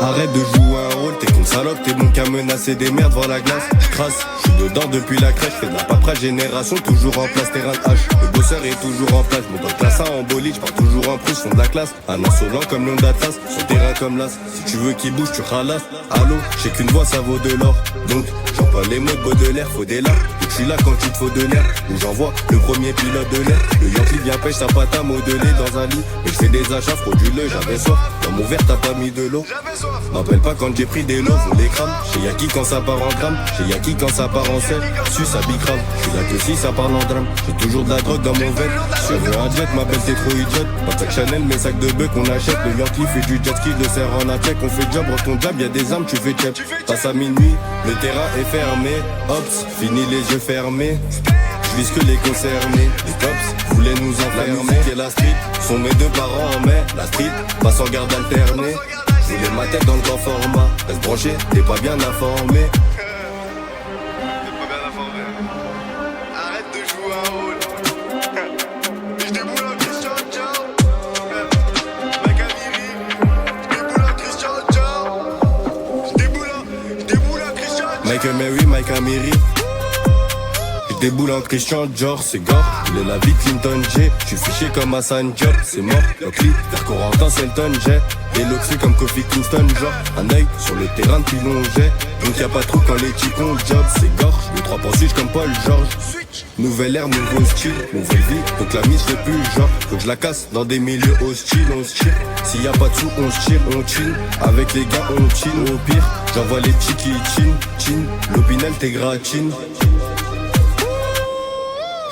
Arrête de jouer un rôle, t'es qu'une salope, t'es bon qu'à menacer des merdes devant la glace. Crasse, je suis dedans depuis la crèche, fais de la paperasse génération, toujours en place, terrain de H. Le bosseur est toujours en place, mon dans le classe A en bolide, j'pars toujours en prise, fond de la classe. Un insolent comme l'onde d'Atlas, son terrain comme l'as. Si tu veux qu'il bouge, tu ralasses. Allô, j'ai qu'une voix, ça vaut de l'or. Donc, j'envoie les mots de Baudelaire, faut des larmes. Et je suis là quand il te faut de l'air. Où j'envoie le premier pilote de l'air. Le Yankee vient pêche sa pâte à modeler dans un lit. Et je fais des achats frauduleux, j'avais soif. Dans mon verre, t'as pas mis de l'eau. M'appelle pas quand j'ai pris des lots, on les crame. Chez Yaki quand ça part en gramme. Chez Yaki quand ça part en sel. Suce à bicrave. Je suis là que si ça parle en drame. J'ai toujours de la drogue dans mon verre. Je veux un jet, ma belle t'es trop idiote. Pas de Chanel, mes sacs de bœufs qu'on achète. Le Yankee fait du jet ski, je le serre en attaque. On fait job, ton job, y'a des armes, tu fais chep. Passe à minuit, le terrain est fermé. Hops, fini les yeux fermés. Je vise que les concernés. Les cops voulaient nous enfermer. La musique et la street sont mes deux parents en mai. La street passe en garde alternée. Je voulais ma tête dans le grand format. Reste branché, t'es pas bien informé. Arrête de jouer un rôle. Je déboule en Christian Dior. Mec Amiri. Je déboule en Christian Dior. Je déboule en Christian Dior. Mike Mary, Mike Amiri. Je déboule en Christian Dior, c'est gore. Il est la vie Clinton J. J'suis fiché comme Hassan Diop, c'est mort. Donc lit, vers Corentin Selton J. Et l'oxy comme Kofi Kingston, genre un œil sur le terrain depuis longé. Donc y'a pas trop quand les chicons job, c'est gore. Le 3 pour switch comme Paul George. Nouvelle ère, nouveau style, nouvelle vie. Donc la mise fait plus genre. Faut que je la casse dans des milieux hostiles, on se tire. S'il y a pas de sous, on se tire, on chill. Avec les gars, on chill. Au pire, j'envoie les petits qui chin. L'opinel t'es gratine.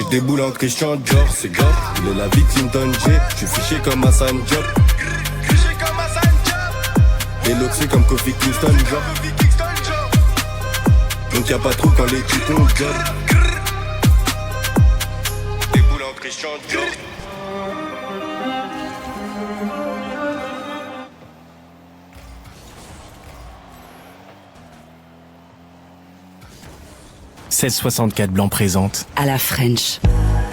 Je déboule en Christian Dior, c'est gore. Il est la vie Clinton J. J'suis fiché comme Hassan Diop. Et l'oxy comme Kofi Kingston, genre. Donc y'a pas trop quand les chicons job. Déboule en Christian Dior. « 1664 Blanc présente. À la French.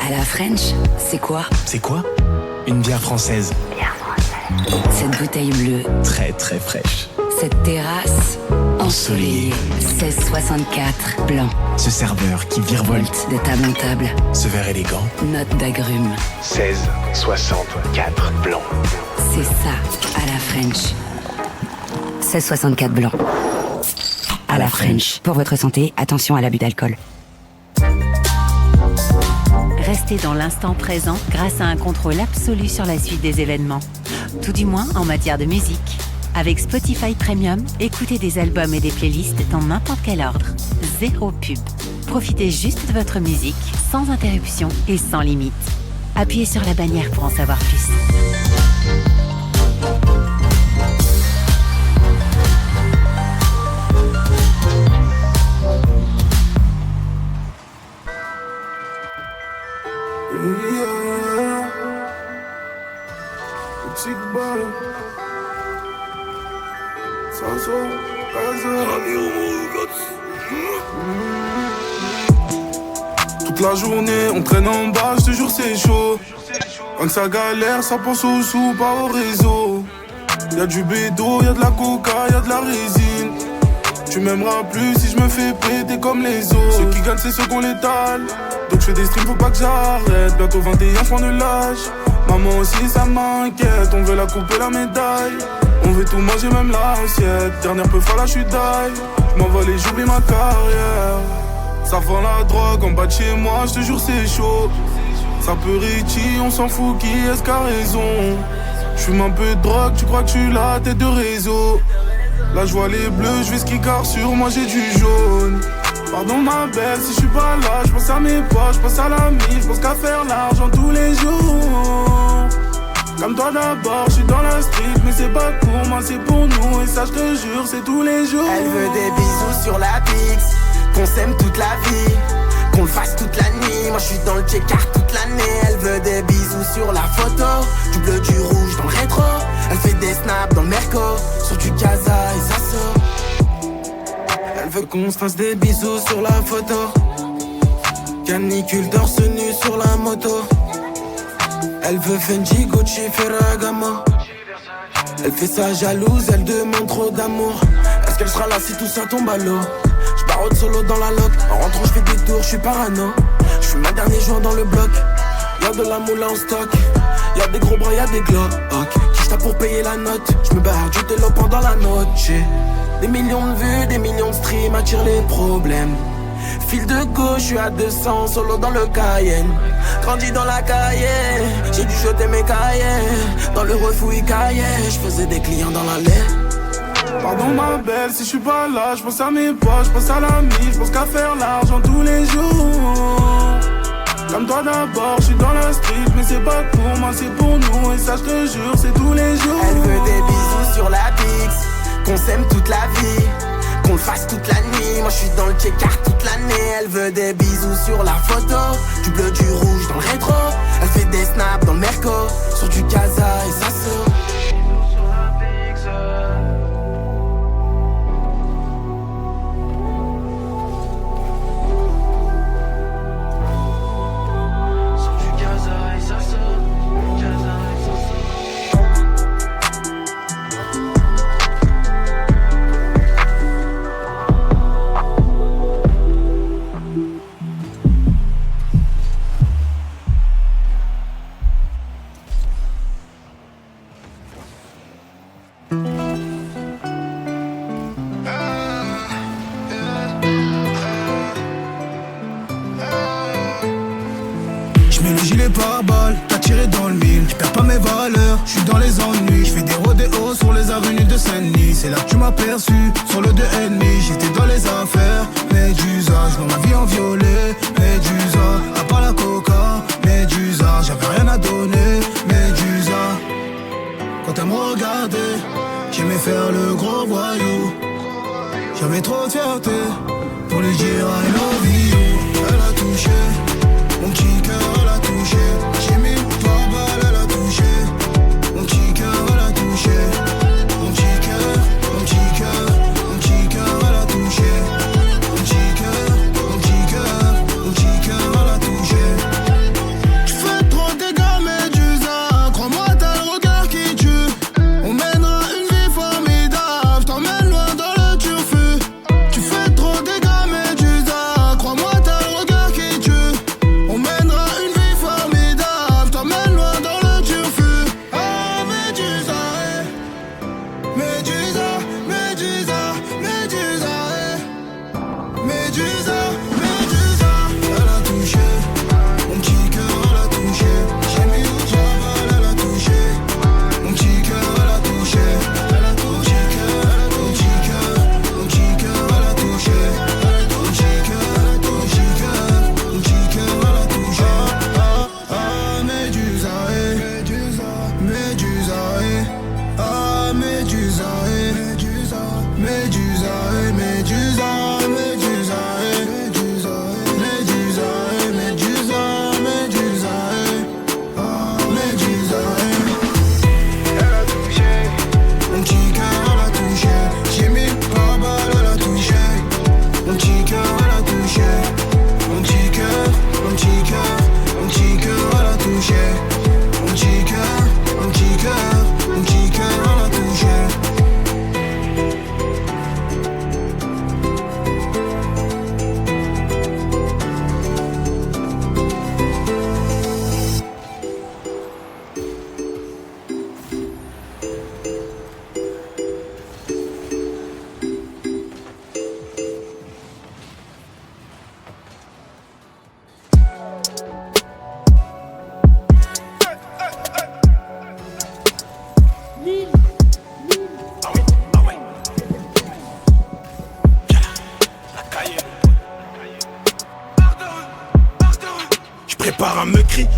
À la French, c'est quoi? C'est quoi? Une bière française. Cette bouteille bleue. Très très fraîche. Cette terrasse ensoleillée. 1664 Blanc. Ce serveur qui virevolte De table en table. ce verre élégant. Note d'agrumes. 1664 Blanc. C'est ça, à la French. 1664 Blanc. À la French. Pour votre santé, attention à l'abus d'alcool. Restez dans l'instant présent grâce à un contrôle absolu sur la suite des événements. Tout du moins en matière de musique. Avec Spotify Premium, écoutez des albums et des playlists dans n'importe quel ordre. Zéro pub. Profitez juste de votre musique, sans interruption et sans limite. Appuyez sur la bannière pour en savoir plus. Toute la journée, on traîne en bas, je te jure c'est chaud. Quand ça galère, ça pense aux sous, pas au réseau. Y'a du bédo, y'a de la coca, y'a de la résine. Tu m'aimeras plus si je me fais péter comme les autres. Ceux qui gagnent, c'est ceux qu'on l'étale. Donc je fais des streams, faut pas que j'arrête. Bientôt 21, j'prends de l'âge. Maman aussi, ça m'inquiète. On veut la couper, la médaille. On veut tout manger, même l'assiette. Dernière peu folle, là j'suis die. J'm'envole et j'oublie ma carrière. Ça vend la drogue en bas de chez moi, j'te jure c'est chaud. Ça peut Richie, on s'en fout, qui est-ce qu'a raison? J'fume un peu de drogue, tu crois que j'suis la tête de réseau. Là j'vois les bleus, j'vais ski car sur moi j'ai du jaune. Pardon ma belle, si j'suis pas là, j'pense à mes poches, j'pense à la mif, j'pense qu'à faire l'argent tous les jours. Comme toi d'abord, j'suis dans la street, mais c'est pas pour moi, c'est pour nous. Et ça j'te jure, c'est tous les jours. Elle veut des bisous sur la Pix, qu'on s'aime toute la vie, qu'on le fasse toute la nuit. Moi j'suis dans le check-art toute l'année. Elle veut des bisous sur la photo, du bleu, du rouge dans le rétro. Elle fait des snaps dans le Merco, sur du Casa et ça sort. Elle veut qu'on se fasse des bisous sur la photo, canicule torse nu sur la moto. Elle veut Fendi, Gucci, Ferragamo. Elle fait ça jalouse, elle demande trop d'amour. Est-ce qu'elle sera là si tout ça tombe à l'eau? J'barode solo dans la loc. En rentrant j'fais des tours, j'suis parano. J'fuis ma dernier jour dans le bloc. Y'a de la moula en stock. Y'a des gros bras, y'a des glocks. Qui j'tape pour payer la note? J'me barre du télo pendant la noche. Des millions de vues, des millions de streams attirent les problèmes. Fil de gauche, j'suis à 200, solo dans le Cayenne. Grandi dans la cahier, j'ai dû jeter mes cahiers. Dans le refouille cahier, j'faisais des clients dans la laine. Pardon ma belle, si je suis pas là, je pense à mes poches, je pense à la mise, je pense qu'à faire l'argent tous les jours. Comme toi d'abord, je suis dans la street, mais c'est pas pour moi, c'est pour nous. Et ça je te jure, c'est tous les jours. Elle veut des bisous sur la Pix, qu'on s'aime toute la vie, qu'on le fasse toute la nuit. Moi je suis dans le check-art toute l'année. Elle veut des bisous sur la photo, du bleu, du rouge dans le rétro. Elle fait des snaps dans le Merco, sur du Casa et ça saute. C'est là que tu m'as perçu, sur le 2,5. J'étais dans les affaires, Médusa. J'vends ma vie en violet, Médusa. À part la coca, Médusa. J'avais rien à donner, Médusa. Quand elle me regardait, j'aimais faire le gros voyou. J'avais trop de fierté pour lui dire I love you. Elle a touché, mon petit cœur elle a touché. J'ai mis une balle, elle a touché. Mon petit cœur elle a touché.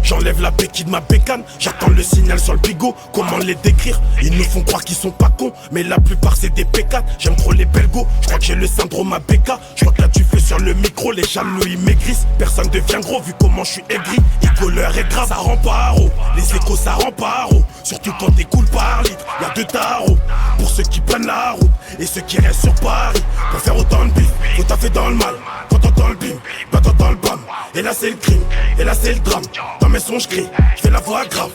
J'enlève la béquille de ma bécane, j'attends le signal sur le bigot. Comment les décrire? Ils nous font croire qu'ils sont pas cons, mais la plupart c'est des pécates. J'aime trop les belgos, je crois que j'ai le syndrome ABK. Je crois que là tu fais sur le micro, les jaloux ils maigrissent. Personne devient gros vu comment je suis aigri. Écoleur et gras, ça rend pas haut. Les échos ça rend pas haut. Surtout quand t'écoules par litre, y'a deux tarots. Pour ceux qui prennent la route et ceux qui restent sur Paris. Pour faire autant de bif, faut taffer dans le mal. Quand t'entends le bim, quand t'entends le bam. Et là c'est le crime, et là c'est le drame. Mes sons je crie, je fais la voix grave.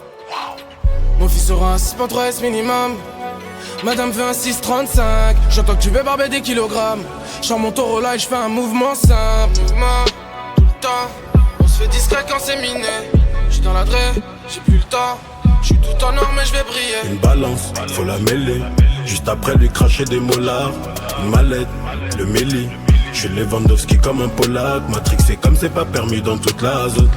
Mon fils aura un 6.3S minimum. Madame veut un 6,35. J'entends que tu veux barber des kilogrammes. J'sors mon taureau là et j'fais un mouvement simple. Mouvement, tout le temps. On se fait discret quand c'est miné. J'suis dans la draie, j'ai plus le temps. J'suis tout en or mais j'vais briller. Une balance, faut la mêler. Juste après lui cracher des molars. Une mallette, le méli. J'suis Lewandowski comme un Polak. Matrixé comme c'est pas permis dans toute la zone.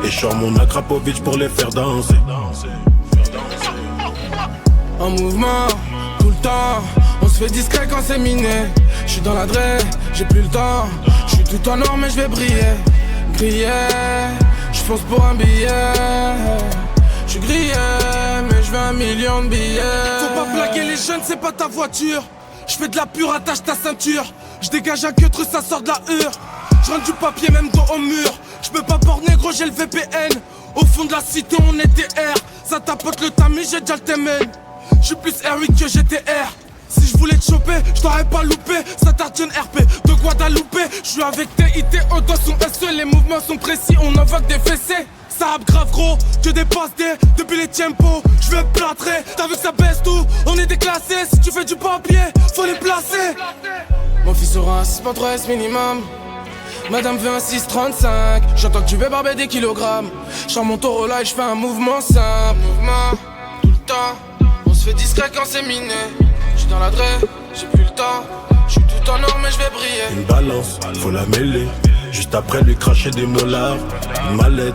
Et j'sors mon Akrapovic pour les faire danser. En mouvement, tout le temps. On se fait discret quand c'est miné. J'suis dans la draie, j'ai plus le temps. J'suis tout en or mais j'vais briller. Grillé, j'fonce pour un billet. J'suis grillé, mais j'veux 1 million de billets. Faut pas plaquer les jeunes, c'est pas ta voiture. J'fais de la pure, attache ta ceinture. J'dégage un queutre, ça sort de la hure. J'rentre du papier même dos au mur. J'peux pas borner gros, j'ai le VPN. Au fond de la cité on est TR. Ça tapote le tamis, j'ai déjà le témen. J'suis plus R8 que GTR. Si je voulais te choper, je t'aurais pas loupé. Ça tartine RP de Guadeloupe. Je suis avec TIT, auto son SE. Les mouvements sont précis, on invoque des fessées. Ça rappe grave gros, que des passes D. Depuis les tempos, je vais plâtrer. T'as vu que ça baisse tout, on est déclassé. Si tu fais du papier, faut les placer. Mon fils aura un 6.3S minimum. Madame veut un 6,35. J'entends que tu veux barber des kilogrammes. J'sors mon taureau là et j'fais un mouvement simple. Mouvement, tout le temps. On se fait discret quand c'est miné. J'suis dans la draie, j'ai plus le temps. J'suis tout en or mais j'vais briller. Une balance, faut la mêler. Juste après lui cracher des molars. Une mallette,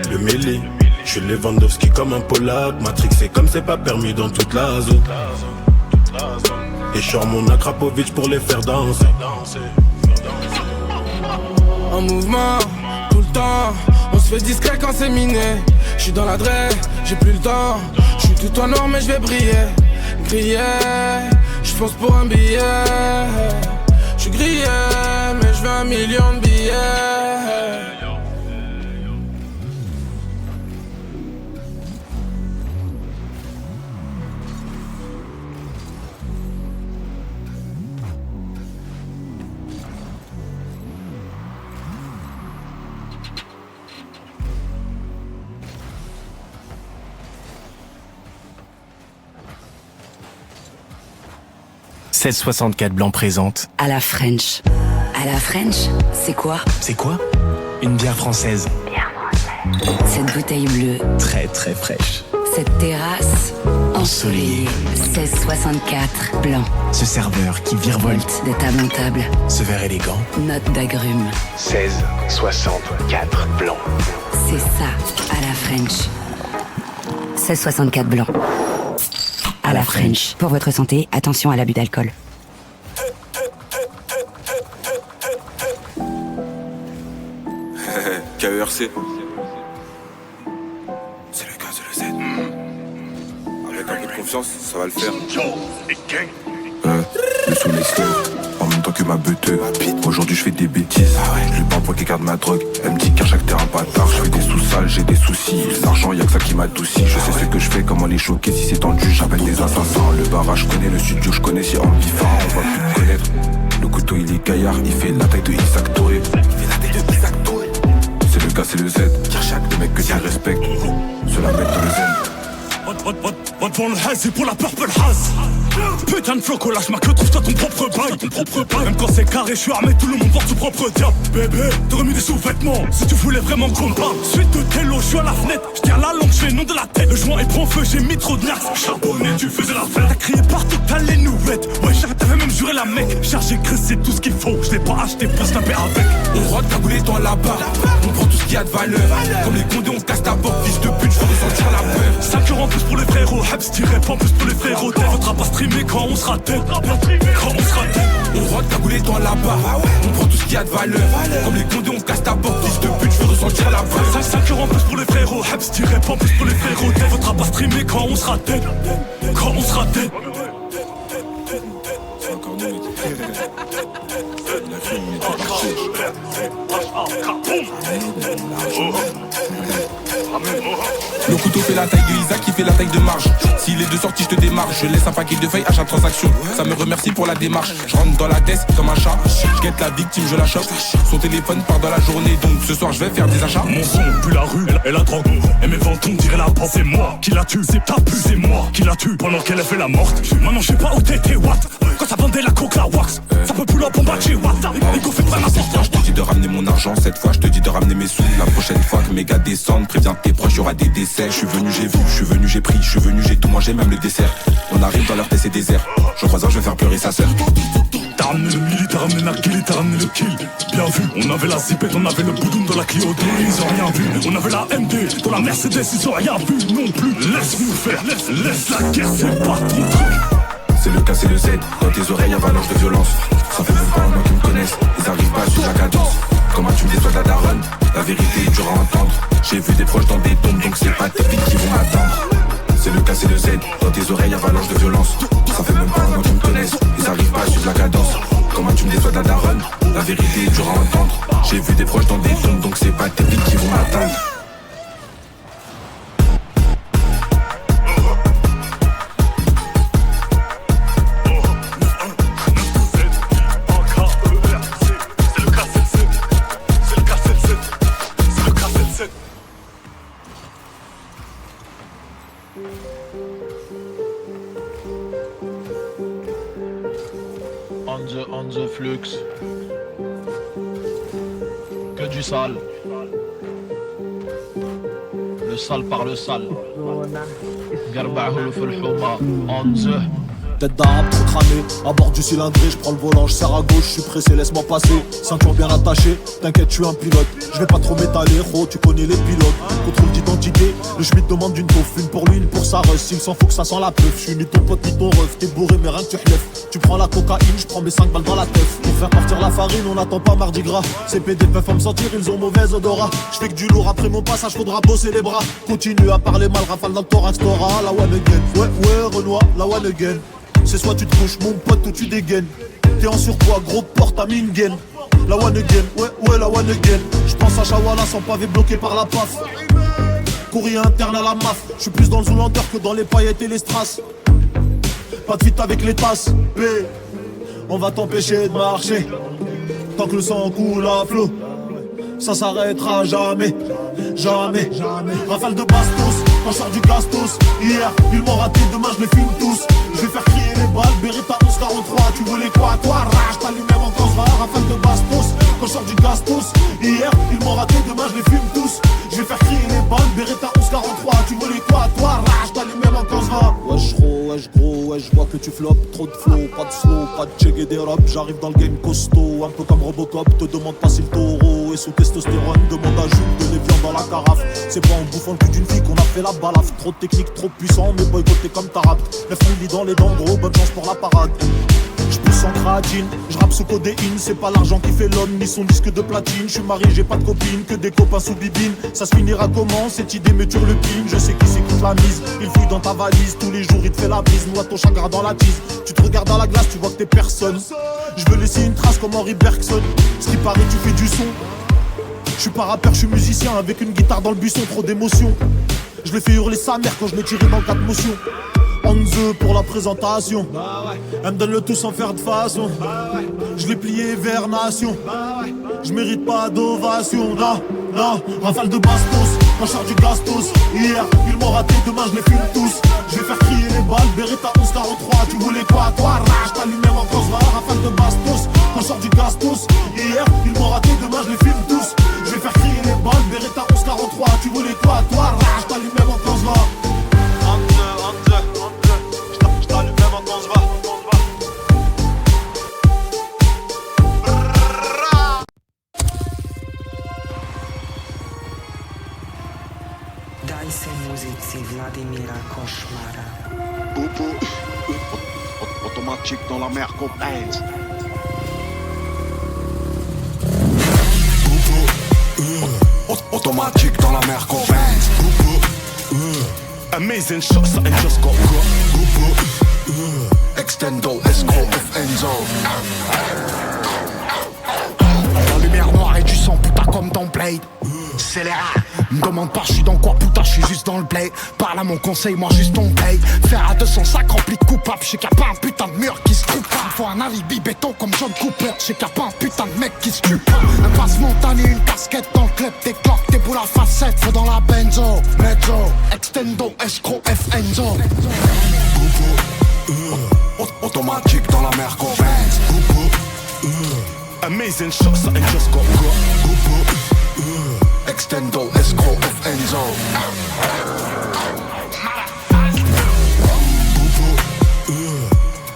le méli. J'suis Lewandowski comme un Polak. Matrixé comme c'est pas permis dans toute la zone. Et j'sors mon Akrapovic pour les faire danser. En mouvement, tout le temps. On se fait discret quand c'est miné. J'suis dans la draie, j'ai plus le temps. J'suis tout en or mais j'vais briller. Grillé, j'fonce pour un billet. J'suis grillé, mais j'veux 1 million de billets. « 1664 Blanc présente. À la French. À la French, c'est quoi? C'est quoi? Une bière française. Cette bouteille bleue, Très très fraîche. cette terrasse ensoleillée. 1664 blanc. Ce serveur qui virevolte. De table en table, Ce verre élégant. note d'agrumes. 1664 Blanc. C'est ça, à la French. 1664 blanc. À la French. Pour votre santé, attention à l'abus d'alcool. KERC. C'est le gars, c'est le Z. Avec un peu de confiance, ça va le faire. Le soleil se lève, en même temps que ma beuteuse. Aujourd'hui je fais des bêtises, je lui parle pour qu'elle garde ma drogue. Elle me dit qu'à chaque terrain bâtard, je fais des sous-sales, j'ai des soucis. L'argent y'a que ça qui m'adoucit, je sais ce que je fais, comment les choquer. Si c'est tendu, j'appelle des assassins. Le barrage je connais, le studio je connais, si ambifa, on va plus me connaître. Le couteau il est gaillard, il fait la taille de Isaac Touré. C'est le gars, c'est le Z, le mec que tu respectes, cela met dans le zen. Va devant le haze et pour la purple haze. Putain de floco, lâche ma queue, trouve-toi ton propre bail. Même quand c'est carré, je suis armé, tout le monde porte son propre diable. Bébé, t'aurais mis des sous-vêtements si tu voulais vraiment qu'on parle. Suite de télo, je suis à la fenêtre, je tiens la langue, je fais le nom de la tête. Le joint est prend feu, j'ai mis trop de nerfs. Charbonné, tu faisais la fête. T'as crié partout, t'as les nouvelles. Ouais, t'avais même juré la mec. Chargé, creux, c'est tout ce qu'il faut. Je l'ai pas acheté pour se taper avec. On rote cagoulé dans la barre. On prend tout ce qu'il y a de valeur. Comme les condés, on casse ta porte. Fils de pute, je veux ressentir la peur. 5 € en plus pour les frérots, Habs tiré pas en plus pour les frérots. T'es faudra pas streamer quand on sera tête. Quand on sera tête. On rote cagoulé dans la barre. On prend tout ce qu'il y a de valeur. Comme les condés, on casse ta porte. Fils de pute, je veux ressentir la peur. 5 € en plus pour les frérots, Habs tiré pas en plus pour les frérots. T'es faudra pas streamer quand on sera tête. Quand on sera tête. Le couteau fait la taille de Isaac, qui fait la taille de Marge. Si les deux sorties je te démarre, je laisse un paquet de feuilles à chaque transaction. Ça me remercie pour la démarche. Je rentre dans la tête comme un chat. Je guette la victime, je la chope. Son téléphone part dans la journée, donc ce soir je vais faire des achats. Mon son pue la rue et la drogue. Et mes ventes on dirait la pente. C'est moi qui la tue, c'est ta pu, c'est moi qui la tue pendant qu'elle a fait la morte. Maintenant je sais pas où t'étais, what. Quand ça vendait la coke, la wax. Ça peut plus la bombe à chez what. Les go fait pas n'importe. Je te dis de ramener mon argent, cette fois je te dis de ramener mes sous. La prochaine fois que mes gars descendent, préviens tes proches, y'aura des décès. Je suis venu, j'ai vu, je suis venu, j'ai pris, je suis venu, j'ai tout mangé, même le dessert. On arrive dans leur TC désert. Je crois que je vais faire pleurer sa sœur. T'as ramené le mili, t'as ramené Narkili, t'as ramené le kill. Bien vu, on avait la zipette, on avait le boudoum dans la Clio 2, ils ont rien vu. On avait la MD, dans la Mercedes, ils ont rien vu non plus. Laisse-nous faire, laisse la guerre, c'est pas ton truc. C'est le K, c'est le Z, dans tes oreilles avalanche de violence. Ça fait même pas un an qu'ils me connaissent, ils arrivent pas sur la cadence. Comment tu me déçois de la daronne, la vérité est dure à entendre. J'ai vu des proches dans des tombes, donc c'est pas tes filles qui vont m'attendre. C'est le K, c'est le Z, dans tes oreilles avalanche de violence. Ça fait même pas un an qu'ils me connaissent, ils arrivent pas à suivre la cadence. Comment tu me déçois de la daronne, la vérité est dure à entendre. J'ai vu des proches dans des tombes, donc c'est pas tes filles qui vont m'attendre. On the flux. Que du sale. Le sale par le sale. Garbahu fil huma. On the. Tête d'arabe trop cramé, à bord du cylindré, je prends le volant, je serre à gauche, je suis pressé, laisse-moi passer. Ceinture bien attachée, t'inquiète, je suis un pilote. Je vais pas trop m'étaler, gros, tu connais les pilotes. Contrôle d'identité, le schmitt demande une taufe. Une pour lui, une pour sa rush, il s'en fout que ça sent la peuf. Je suis ni ton pote ni ton ref, t'es bourré mais rien que tu relèves. Tu prends la cocaïne, je prends mes 5 balles dans la teuf. Pour faire partir la farine, on n'attend pas mardi gras. Ces PD peuvent me sentir, ils ont mauvaise odorat. Je fais que du lourd, après mon passage, faudra bosser les bras. Continue à parler mal, rafale dans le thorax, t'auras la one again. Ouais, Renoir, la one again. C'est soit tu te couches, mon pote, ou tu dégaines. T'es en surpoids, gros porte à mine gaine. La one again, ouais, la one again. J'pense à Chawala sans pavé bloqué par la PAF. Courrier interne à la MAF. J'suis plus dans le Zoolander que dans les paillettes et les strass. Pas de fit avec les tasses, B. On va t'empêcher de marcher. Tant que le sang coule à flot, ça s'arrêtera jamais. Jamais. Rafale de bastos, quand je sors du gastos. Hier, ils m'ont raté, demain je les filme tous. Je vais faire crier les balles, Beretta 1143. Tu voulais quoi, toi, rage, t'allumes même en cause, rafale de bastos, quand je sors du gastos. Hier, ils m'ont raté, demain je les filme tous. Je vais faire crier les balles, Beretta 1143. Tu voulais quoi, toi, rage, t'allumes même en cause, wesh gros, wesh vois que tu floppes. Trop de flow, pas de slow, pas de check et des rap. J'arrive dans le game costaud, un peu comme Robocop. Te demande pas si le taureau est sous testostérone. Demande à Jules de Lévian dans la carafe. C'est pas en bouffant le cul d'une fille qu'on a fait la balafre. Trop de technique, trop puissant, mais boycotté comme Tarab. 9 milli dans les dents, gros, bonne chance pour la parade. J'pousse en créatine, j'rappe sous codéine. C'est pas l'argent qui fait l'homme, ni son disque de platine. J'suis marié, j'ai pas de copine, que des copains sous bibine. Ça se finira comment, cette idée me turlupine. Je sais qui s'écoute la mise, il fouille dans ta valise. Tous les jours il te fait la bise, noie ton chagrin dans la tise. Tu te regardes dans la glace, tu vois que t'es personne. Je veux laisser une trace comme Henri Bergson. Ce qui paraît, tu fais du son. Je suis pas rappeur, je suis musicien avec une guitare dans le buisson, trop d'émotion. Je l'ai fait hurler sa mère quand je l'ai tiré dans le 4 motions. On the pour la présentation. Elle me donne le tout sans faire de façon. Je l'ai plié vers nation. Je mérite pas d'ovation. Non, rafale de bastos, quand je sors du gastos. Hier, ils m'ont raté, demain je les fume tous. Je vais faire crier les balles, Beretta 1143. Tu voulais quoi, toi, rage, t'allumes même en cause, rafale de bastos, quand je sors du gastos. Hier, ils m'ont raté, demain je les fume tous. Je vais faire crier les balles, Beretta 1143. Tu voulais quoi, toi, rage, t'allumes même en cause, j't'allume même en cause, Daj se muzici Vladimira Košmara. Boubou, automatique dans la mer copains. Automatique dans la mer copains. Amazing shot, something just got Extendo, escroc of Enzo. La lumière noire et du sang, putain comme dans Blade. C'est les rats. Me demande pas, je suis dans quoi, putain, je suis juste dans le blé. Parle à mon conseil, moi juste on paye. Faire à 200 sacs remplis de coupables. Je sais qu'il y a pas un putain de mur qui se coupe pas. Faut un alibi béton comme John Cooper. Je sais qu'il y a pas un putain de mec qui se tue pas. Un passe montagne, une casquette dans le club. Des cloques, des boules à facettes. Faut dans la benzo, metro, extendo, escroc, F-Enzo. Automatique dans la mer qu'on Benz. Amazing shot, something just got got. Extendo, escroc, F-Enzo.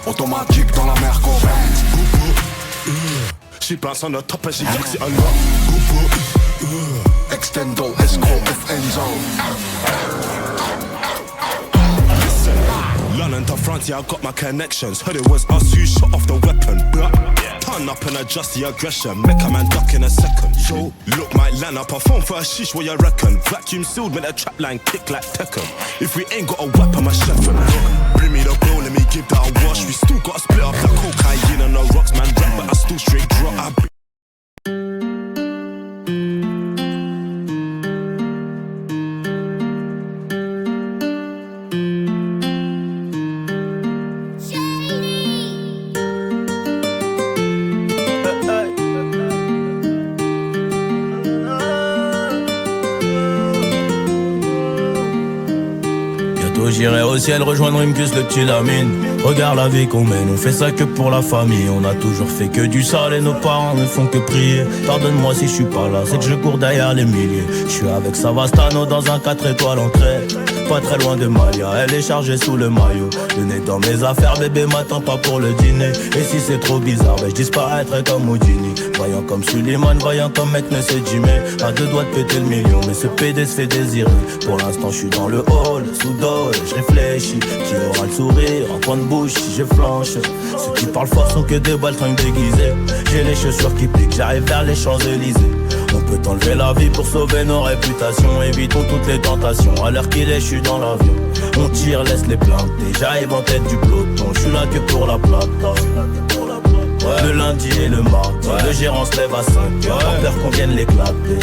Automatique dans la mer qu'on Benz. She bounce on the top and she jacks it a lot. Extendo, escroc, F-Enzo. London to France, yeah, I got my connections. Heard it was us who shot off the weapon. Turn up and adjust the aggression. Make a man duck in a second. Yo, look, might land up a phone for a sheesh, what you reckon? Vacuum sealed, make that trap line kick like Tekken. If we ain't got a weapon, my chef. Bring me the bill, let me give that a wash. We still gotta split up that cocaine and the rocks, man. Rap, but I still straight drop. J'irai au ciel rejoindre Rimkus, le petit Lamine. Regarde la vie qu'on mène, on fait ça que pour la famille. On a toujours fait que du sale et nos parents ne font que prier. Pardonne-moi si je suis pas là, c'est que je cours derrière les milliers. Je suis avec Savastano dans un 4 étoiles en crête. Pas très loin de Malia, elle est chargée sous le maillot. Le nez dans mes affaires, bébé m'attend pas pour le dîner. Et si c'est trop bizarre, je disparaîtrai comme Houdini. Voyant comme Suleiman, voyant comme mec ne sait Jimmy. À deux doigts de péter le million, mais ce PD se fait désirer. Pour l'instant je suis dans le hall, sous dole, je réfléchis. Qui aura le sourire, en coin de bouche si je flanche. Ceux qui parlent fort sont que des baltringues déguisées. J'ai les chaussures qui piquent, j'arrive vers les Champs-Élysées. On peut enlever la vie pour sauver nos réputations. Évitons toutes les tentations, à l'heure qu'il est je suis dans l'avion. On tire, laisse les plaintes, j'arrive en tête du peloton. Je suis là que pour la plata. Ouais. Le lundi et le mardi, le gérant se lève à 5h. Pas peur qu'on vienne l'éclater.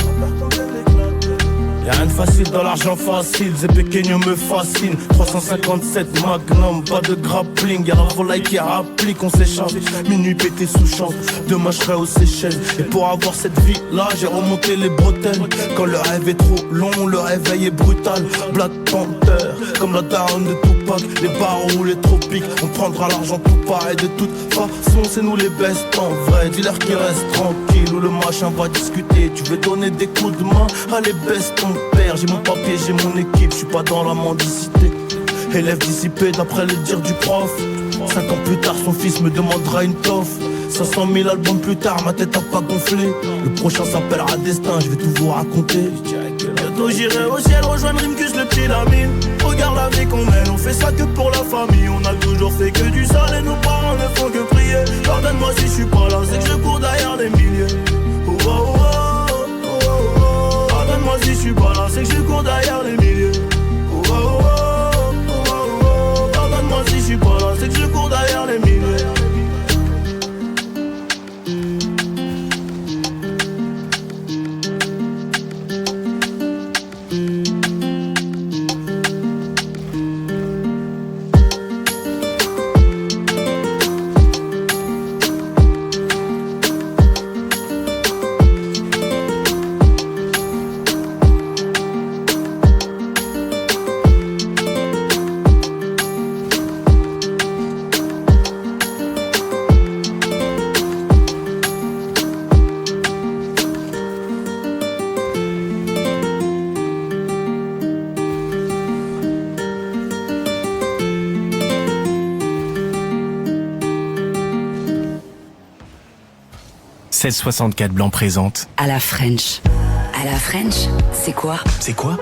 Y'a rien de facile dans l'argent facile, Zé Pequeño me fascine. 357 Magnum, pas de grappling. Y'a la volaille qui applique, on s'échappe. Minuit pété sous champ, demain je serai aux Seychelles. Et pour avoir cette vie là, j'ai remonté les bretelles. Quand le rêve est trop long, le réveil est brutal. Black Panther, comme la daronne de Tupac. Les barreaux ou les tropiques, on prendra l'argent tout pareil. De toute façon c'est nous les best en vrai. Dis-leur qu'ils restent tranquilles ou le machin va discuter. Tu veux donner des coups de main, allez baisse ton père. J'ai mon papier, j'ai mon équipe, je suis pas dans la mendicité. Élève dissipé d'après le dire du prof. 5 ans plus tard son fils me demandera une toffe. 500 000 albums plus tard, ma tête a pas gonflé. Le prochain s'appellera Destin, je vais tout vous raconter. Bientôt j'irai au ciel rejoindre Rimkus, le petit Lamine. Regarde la vie qu'on mène, on fait ça que pour la famille. On a toujours fait que du sale et nos parents ne font que prier. Pardonne-moi si je suis pas là, c'est que je cours derrière les milliers. Oh, oh, oh, oh, oh, oh. Pardonne-moi si je suis pas là, c'est que je cours derrière les milliers. Oh, oh, oh, oh, oh, oh. Pardonne-moi si je suis pas là, c'est que je cours derrière les milliers. « 1664 Blanc présente À la French. À la French, c'est quoi? C'est quoi?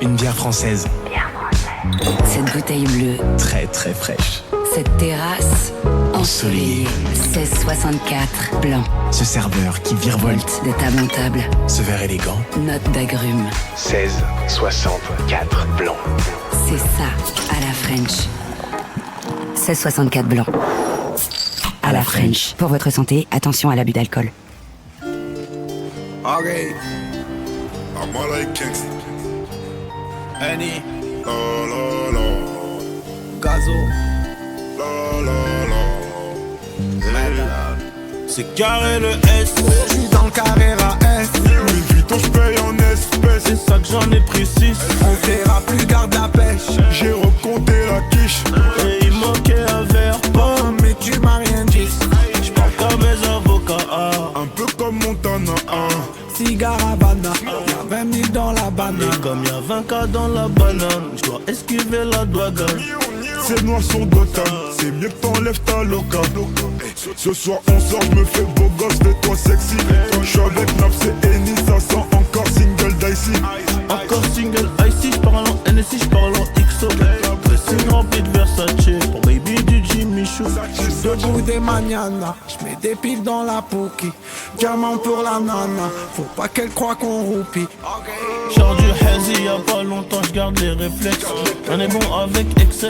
Une bière française. Cette bouteille bleue. Très très fraîche. Cette terrasse ensoleillée. 1664 Blanc. Ce serveur qui virevolte de table en table. Ce verre élégant. Note d'agrumes. 1664 Blanc. C'est ça, à la French. 1664 Blanc. À la French. Pour votre santé, attention à l'abus d'alcool. Okay. I'm all like Kingston. Annie. La la la. Gazo. La la la. C'est carré le S. Je suis dans le Carrera S. Louis Vuitton, je paye en espèces. C'est ça que j'en ai pris 6. On verra plus, garde la pêche. J'ai recompté la quiche. Et il manquait un verre. Oh, mais tu m'as rien dit. J'parle comme mes avocats. Un peu comme Montana. Cigare Havana, y'a 20 000 dans la banane. Et comme y'a 20K dans la banane, j'dois esquiver la douane. C'est noir sur Gotham, c'est mieux que t'enlèves ta loca. Ce soir on sort, je me fais beau gosse, fais-toi sexy. J'suis avec Naps et Eni, ça sent encore single d'icy. Encore single icy, j'parle en NSI, j'parle en XO. Dressing rempli de Versace, pour baby du Jimmy Choo. Debout des mañanas, j'mets des piles dans la pouki. Diamant pour la nana, faut pas qu'elle croie qu'on roupie. Genre du hazy, y'a pas longtemps, j'garde les réflexes. On est bon avec excès,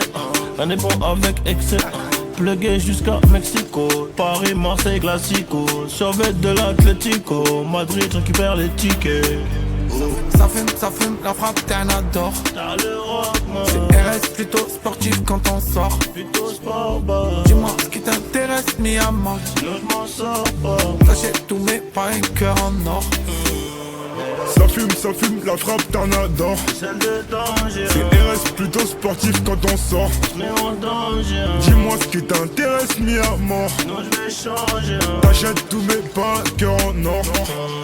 on est bon avec excès. Plugué jusqu'à Mexico, Paris, Marseille, Classico. Survêt de l'Atlético, Madrid, récupère les tickets. Ça fume, la frappe, t'es un adore. T'as le rock, man. C'est RS plutôt sportif quand on sort. Plutôt sport, bah. Dis-moi ce qui t'intéresse, Miyama. Sinon j'm'en sors pas. T'achètes tout mais pas un cœur en or. Ça fume, la frappe t'en adore. Celle de danger. C'est RS plutôt sportif quand on sort. Mais en danger. Dis-moi ce qui t'intéresse, mis à mort. Non, j'vais changer. T'achètes tout mais pas un cœur en or.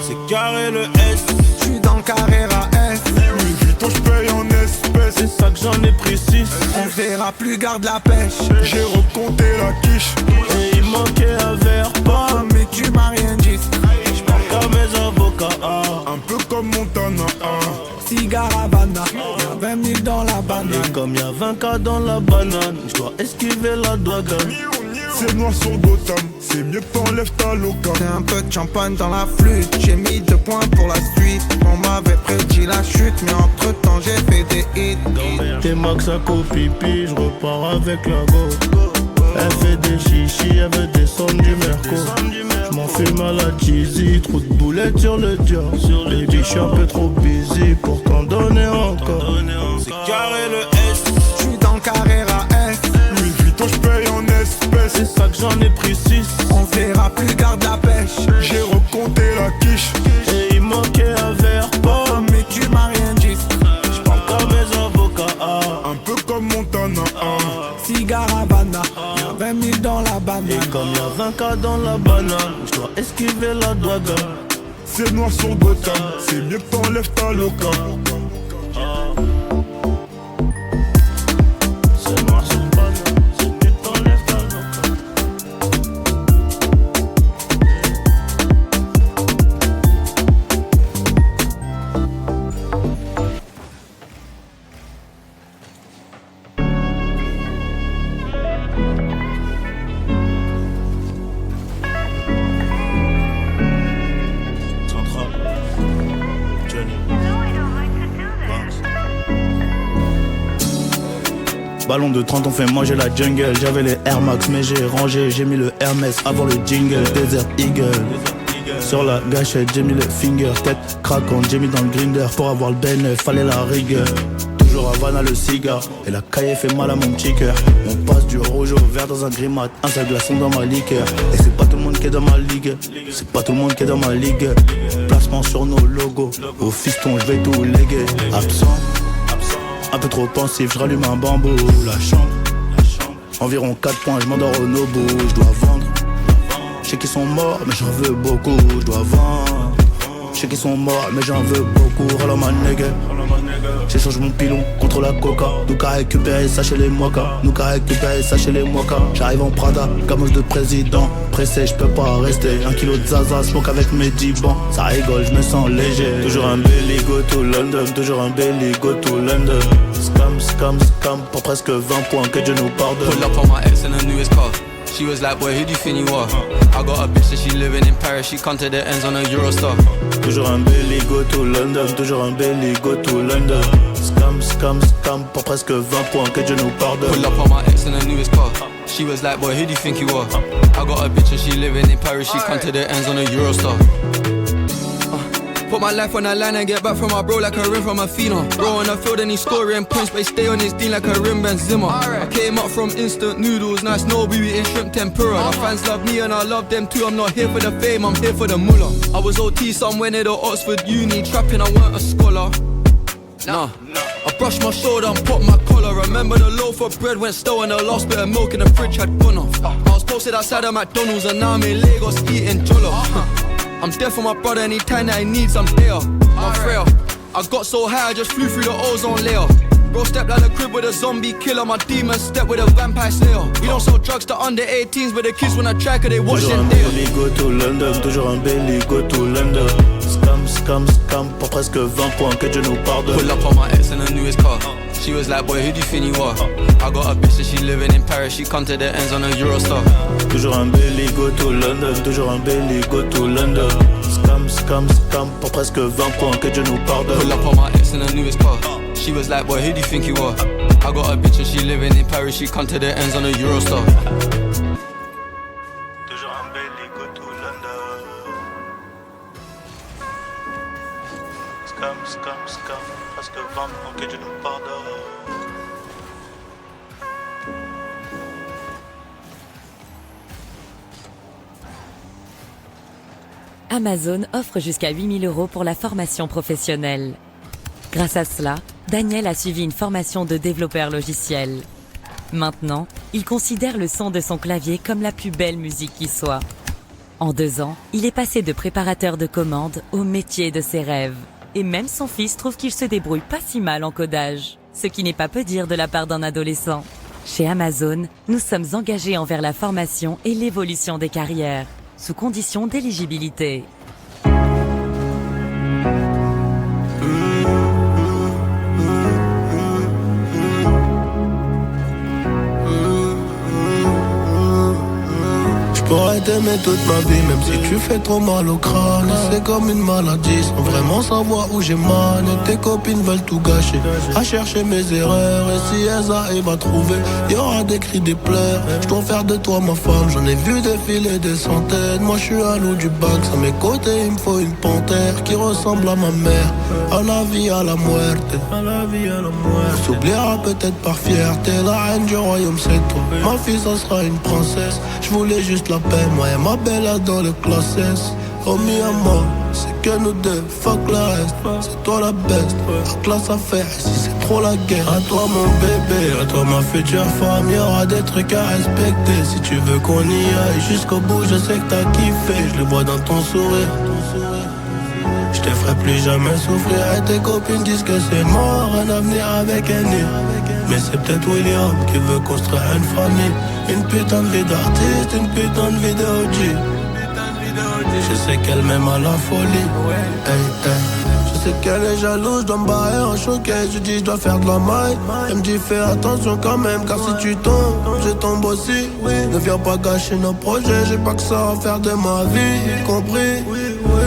C'est carré le S. J'suis dans le Carrera S. Louis Vuitton, j'paye en espèces. C'est ça que j'en ai pris 6. On verra plus, garde la pêche. J'ai recompté la quiche. Et il manquait un verre, pas. Oh, mais tu m'as rien dit. J'parle comme mes avocats. Un peu comme Montana. Cigare Havana, y'a 20 000 dans la banane. Et comme y'a 20K dans la banane, j'dois esquiver la douane. C'est noir sur Gotham, c'est mieux que t'enlèves ta loca. C'est un peu de champagne dans la flûte, j'ai mis 2 points pour la suite. On m'avait prédit la chute, mais entre temps j'ai fait des hits. T'es max à copipi, j'repars avec la go. Elle fait des chichis, elle veut descendre du Merco. J'm'en fume à la cheesy, trop de boulettes sur le dior. Baby, j'suis un peu trop busy pour t'en donner encore. C'est carré le S. J'suis dans le Carrera S. Louis Vuitton, j'paye en espèces. C'est ça que j'en ai pris 6. On verra plus, garde la pêche. J'ai recompté la quiche. Et il manquait un verre, pas. Oh, mais tu m'as rien dit. J'parle comme mes avocats. Un peu comme Montana. Cigare Havana, y'a 20 000 dans la banane. Et comme y'a 20K dans la banane, j'dois esquiver la douane. C'est noir sur Gotham, c'est mieux que t'enlèves ta loca. C'est noir sur banane, c'est mieux que t'enlèves ta loca. Ballon de 30, on fait manger la jungle. J'avais les Air Max, mais j'ai rangé. J'ai mis le Hermès avant le jingle. Desert Eagle. Sur la gâchette, j'ai mis le finger. Tête craquante, j'ai mis dans le grinder. Pour avoir le bénéf, fallait la rigueur. Toujours Havana le cigare. Et la caille fait mal à mon petit cœur. On passe du rouge au vert dans un grimat. Un seul glaçon dans ma liqueur. Et c'est pas tout le monde qui est dans ma ligue. C'est pas tout le monde qui est dans ma ligue. Placement sur nos logos. Au fiston, je vais tout léguer. Absent. Un peu trop pensif, je rallume un bambou. La chambre, environ 4 points, je m'endors au Nobu. Je dois vendre, je sais qu'ils sont morts, mais j'en veux beaucoup. Je dois vendre, je sais qu'ils sont morts, mais j'en veux beaucoup. Rala ma nigga, j'échange mon pilon contre la coca. Nous qu'à récupérer ça chez les mokas. Nous qu'à récupérer ça chez les mokas. J'arrive en Prada, camoche de président. Pressé, je peux pas rester. 1 kilo de zaza, smoke avec mes 10 bancs. Ça rigole, je me sens léger. Toujours un belly, go to London. Toujours un belly, go to London. Scam, scam, scam. Pour presque 20 points, que Dieu nous pardonne. Pull up on my ex in the newest car. She was like, boy, who do you think you are? I got a bitch that she living in Paris. She come to the ends on a Eurostar. Toujours un belly, go to London. Toujours un belly, go to London. Scam, scam, scam. Pour presque 20 points, que Dieu nous pardonne. Pull up on my ex in the newest car. She was like, boy, who do you think you are? I got a bitch and she living in Paris. She come to the ends on a Eurostar. Put my life on the line and get back from my bro like a rim from a phenom. Bro on the field and he's scoring points, but he stay on his team like a rim Benzema. I came up from instant noodles, nice no we eating shrimp tempura. My fans love me and I love them too. I'm not here for the fame, I'm here for the mullah. I was OT somewhere near the Oxford Uni, trapping, I weren't a scholar. Nah, I brushed my shoulder and popped my collar. Remember the loaf of bread went stale and the last bit of milk in the fridge had gone off. I was posted outside of McDonald's and now I'm in Lagos eating jollof. I'm there for my brother anytime that he needs, I'm there. I'm frail. I got so high I just flew through the ozone layer. Bro stepped out the crib with a zombie killer. My demon stepped with a vampire slayer. We don't sell drugs to under 18s, but the kids wanna try cause they watch it there. Toujours un belly go to London, toujours un belly go to London. Scam, scam, scam, pour presque 20 points, que Dieu nous pardonne. Pull up on my ex in the newest car. She was like, boy, who do you think you are? I got a bitch that she living in Paris. She come to the ends on a Eurostar. Toujours un belly go to London, toujours un belly go to London. Scam, scam, scam, pour presque 20 points, que Dieu nous pardonne. Pull up on my ex in the newest car. She was like, boy, who do you think you are? I got a bitch and she living in Paris. She come to the ends on a Eurostar. Toujours un belly go to London. Scam, scam, scam, presque 20 points, que Dieu nous pardonne. Amazon offre jusqu'à 8 000 € pour la formation professionnelle. Grâce à cela, Daniel a suivi une formation de développeur logiciel. Maintenant, il considère le son de son clavier comme la plus belle musique qui soit. En 2 ans, il est passé de préparateur de commandes au métier de ses rêves. Et même son fils trouve qu'il se débrouille pas si mal en codage. Ce qui n'est pas peu dire de la part d'un adolescent. Chez Amazon, nous sommes engagés envers la formation et l'évolution des carrières, sous condition d'éligibilité. J'pourrais t'aimer toute ma vie, même si tu fais trop mal au crâne. C'est comme une maladie, sans vraiment savoir où j'ai mal. Et tes copines veulent tout gâcher, à chercher mes erreurs. Et si elles arrivent à trouver, y'aura des cris, des pleurs. J'dois faire de toi ma femme, j'en ai vu défiler des centaines. Moi j'suis un loup du bac, à mes côtés il me faut une panthère qui ressemble à ma mère. À la vie, à la muerte, à la vie, à la muerte. On s'oubliera peut-être par fierté, la reine du royaume c'est toi. Ma fille ça sera une princesse, j'voulais juste la paix, moi et ma belle dans le classe S. Oh mi amor, c'est que nous deux, fuck le reste. C'est toi la best, la classe à faire, ici c'est trop la guerre. À toi mon bébé, à toi ma future femme. Y'aura des trucs à respecter, si tu veux qu'on y aille jusqu'au bout, je sais que t'as kiffé. Je le vois dans ton sourire. Je te ferai plus jamais souffrir. Et tes copines disent que c'est mort, un avenir avec un nid. Mais c'est peut-être William qui veut construire une famille. Une putain de vie d'artiste, une putain de vie de OG. Je sais qu'elle m'aime à la folie. Hey, hey. Je sais qu'elle est jalouse, je dois me barrer en choquet. Je dis je dois faire de la maille. Elle me dit fais attention quand même, car si tu tombes, je tombe aussi. Ne viens pas gâcher nos projets, j'ai pas que ça à faire de ma vie, compris?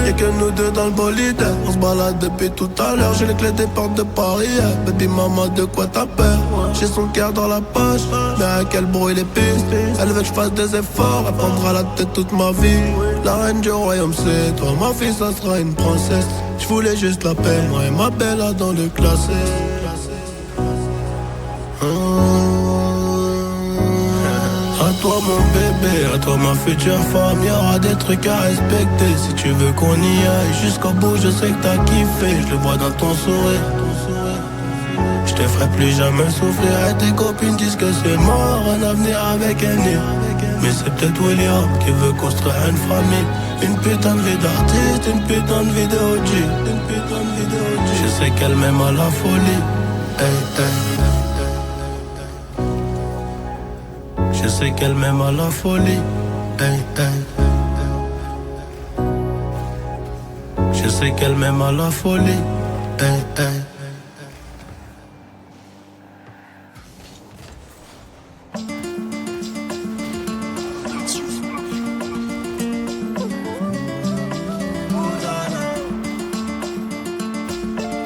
Y'a que nous deux dans le bolide, on se balade depuis tout à l'heure. J'ai les clés des portes de Paris, baby maman de quoi t'as peur? J'ai son cœur dans la poche, mais à quel bruit les pistes. Elle veut que je fasse des efforts, elle prendra la tête toute ma vie. La reine du royaume c'est toi, ma fille ça sera une princesse. Je voulais juste la paix, moi et ma belle là dans le classé. À toi mon bébé, à toi ma future femme. Y'aura des trucs à respecter, si tu veux qu'on y aille jusqu'au bout, je sais que t'as kiffé. Je le vois dans ton sourire. Je te ferai plus jamais souffrir. Et tes copines disent que c'est mort, un avenir avec un nid. Mais c'est peut-être William qui veut construire une famille. Une putain de vie d'artiste, une putain de vie de OG. Une putain de vie de OG. Je sais qu'elle m'aime à la folie. Hey, hey. Je sais qu'elle m'aime à la folie. Hey, hey. Je sais qu'elle m'aime à la folie. Hey, hey.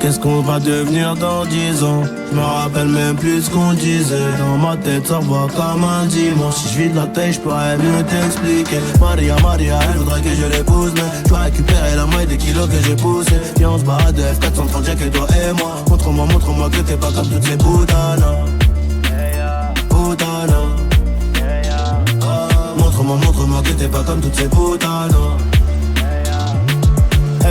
Qu'est-ce qu'on va devenir dans 10 ans? Je me rappelle même plus ce qu'on disait. Dans ma tête ça va comme un dimanche. Si je vis de la tête, je pourrais mieux t'expliquer. Maria, elle voudrait que je l'épouse, mais je dois récupérer la moitié des kilos que j'ai poussé. Viens on se barre de F430, y'a que toi et moi. Montre-moi que t'es pas comme toutes ces putanas. Montre-moi que t'es pas comme toutes ces putanas.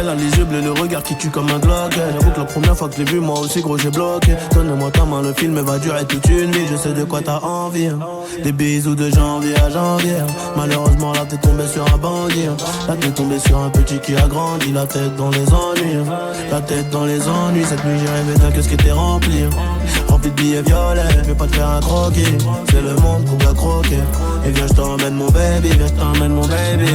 Elle a les yeux bleus, le regard qui tue comme un Glock. Elle avoue que la première fois que je l'ai vu, moi aussi gros j'ai bloqué. Donne-moi ta main, le film va durer toute une vie. Je sais de quoi t'as envie, hein. Des bisous de janvier à janvier. Malheureusement là t'es tombé sur un bandit, hein. Là t'es tombé sur un petit qui a grandi. La tête dans les ennuis, hein. La tête dans les ennuis. Cette nuit j'ai rêvé d'un kiosque qui était rempli, hein. Rempli de billets violets. Je vais pas te faire un croquis, c'est le monde qu'on va croquer. Et viens je t'emmène mon baby, viens je t'emmène mon baby.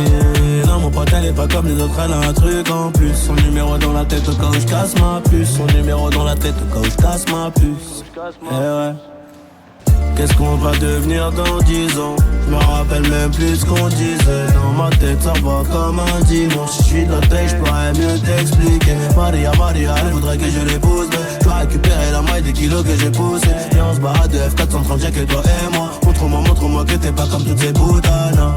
Non mon pote elle est pas comme les autres, elle a un truc en plus. Son numéro dans la tête au cas où je casse ma puce. Son numéro dans la tête au cas où je casse ma puce. Eh ouais. Qu'est-ce qu'on va devenir dans 10 ans? Je me rappelle même plus ce qu'on disait. Dans ma tête ça va comme un dimanche. Si je suis de la tête je pourrais mieux t'expliquer. Maria, elle voudrait que je l'épouse, mais je dois récupérer la moitié des kilos que j'ai poussé. Et on se barre de F430, y'a que toi et moi. Montre-moi que t'es pas comme toutes ces putanas.